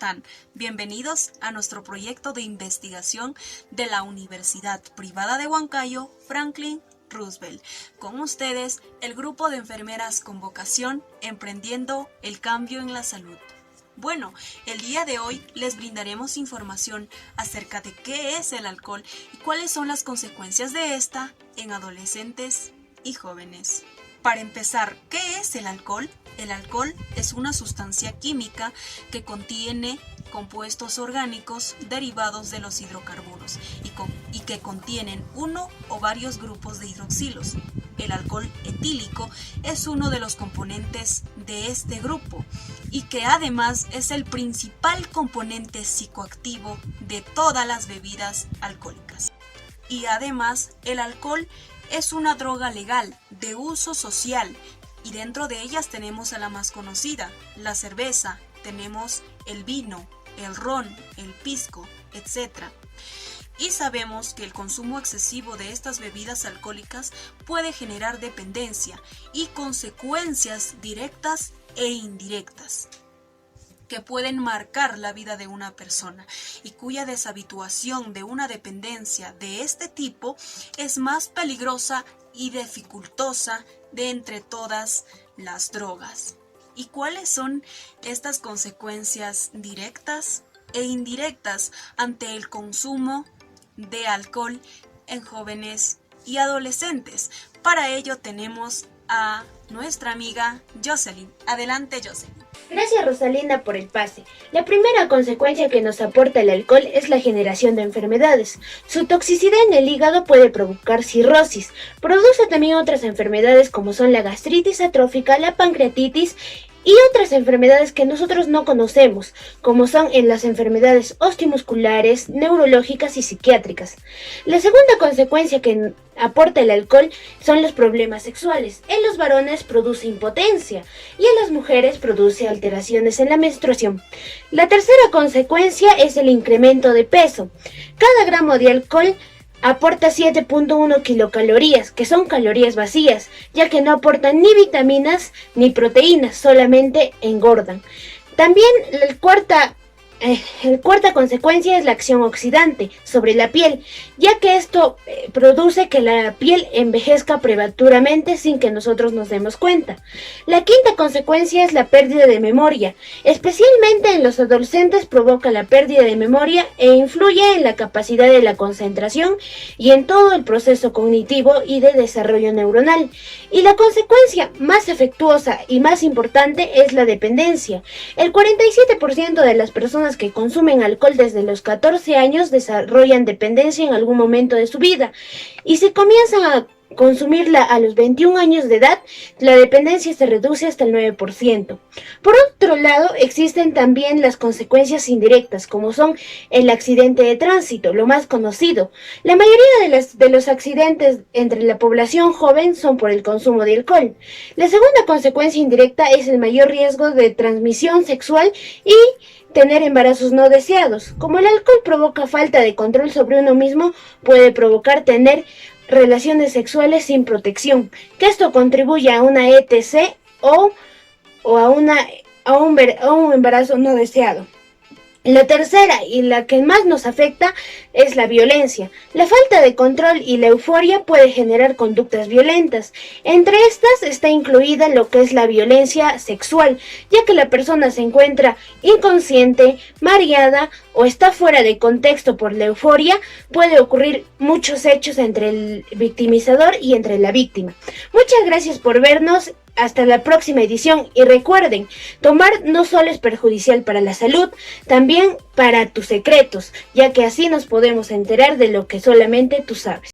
están? Bienvenidos a nuestro proyecto de investigación de la Universidad Privada de Huancayo, Franklin Roosevelt. Con ustedes, el grupo de enfermeras con vocación Emprendiendo el Cambio en la Salud. Bueno, el día de hoy les brindaremos información acerca de qué es el alcohol y cuáles son las consecuencias de esta en adolescentes y jóvenes. Para empezar, ¿qué es el alcohol? El alcohol es una sustancia química que contiene compuestos orgánicos derivados de los hidrocarburos y que contienen uno o varios grupos de hidroxilos. El alcohol etílico es uno de los componentes de este grupo y que además es el principal componente psicoactivo de todas las bebidas alcohólicas. Y además, el alcohol es una droga legal de uso social y dentro de ellas tenemos a la más conocida, la cerveza, tenemos el vino, el ron, el pisco, etc. Y sabemos que el consumo excesivo de estas bebidas alcohólicas puede generar dependencia y consecuencias directas e indirectas que pueden marcar la vida de una persona y cuya deshabituación de una dependencia de este tipo es más peligrosa y dificultosa de entre todas las drogas. ¿Y cuáles son estas consecuencias directas e indirectas ante el consumo de alcohol en jóvenes y adolescentes? Para ello tenemos a nuestra amiga Jocelyn. Adelante, Jocelyn. Gracias, Rosalinda, por el pase. La primera consecuencia que nos aporta el alcohol es la generación de enfermedades. Su toxicidad en el hígado puede provocar cirrosis. Produce también otras enfermedades como son la gastritis atrófica, la pancreatitis y otras enfermedades que nosotros no conocemos, como son en las enfermedades osteomusculares, neurológicas y psiquiátricas. La segunda consecuencia que aporta el alcohol son los problemas sexuales. En los varones produce impotencia y en las mujeres produce alteraciones en la menstruación. La tercera consecuencia es el incremento de peso. Cada gramo de alcohol aporta 7.1 kilocalorías, que son calorías vacías, ya que no aportan ni vitaminas ni proteínas, solamente engordan. También la cuarta consecuencia es la acción oxidante sobre la piel, ya que esto produce que la piel envejezca prematuramente sin que nosotros nos demos cuenta. La quinta consecuencia es la pérdida de memoria, especialmente en los adolescentes provoca la pérdida de memoria e influye en la capacidad de la concentración y en todo el proceso cognitivo y de desarrollo neuronal. Y la consecuencia más afectuosa y más importante es la dependencia. El 47% de las personas que consumen alcohol desde los 14 años desarrollan dependencia en algún momento de su vida y si comienzan a consumirla a los 21 años de edad, la dependencia se reduce hasta el 9%. Por otro lado, existen también las consecuencias indirectas, como son el accidente de tránsito, lo más conocido. La mayoría de los accidentes entre la población joven son por el consumo de alcohol. La segunda consecuencia indirecta es el mayor riesgo de transmisión sexual y tener embarazos no deseados. Como el alcohol provoca falta de control sobre uno mismo, puede provocar tener relaciones sexuales sin protección, que esto contribuye a una ETC o a un embarazo no deseado. La tercera y la que más nos afecta es la violencia. La falta de control y la euforia puede generar conductas violentas. Entre estas está incluida lo que es la violencia sexual, ya que la persona se encuentra inconsciente, mareada o está fuera de contexto por la euforia, puede ocurrir muchos hechos entre el victimizador y entre la víctima. Muchas gracias por vernos. Hasta la próxima edición y recuerden, tomar no solo es perjudicial para la salud, también para tus secretos, ya que así nos podemos enterar de lo que solamente tú sabes.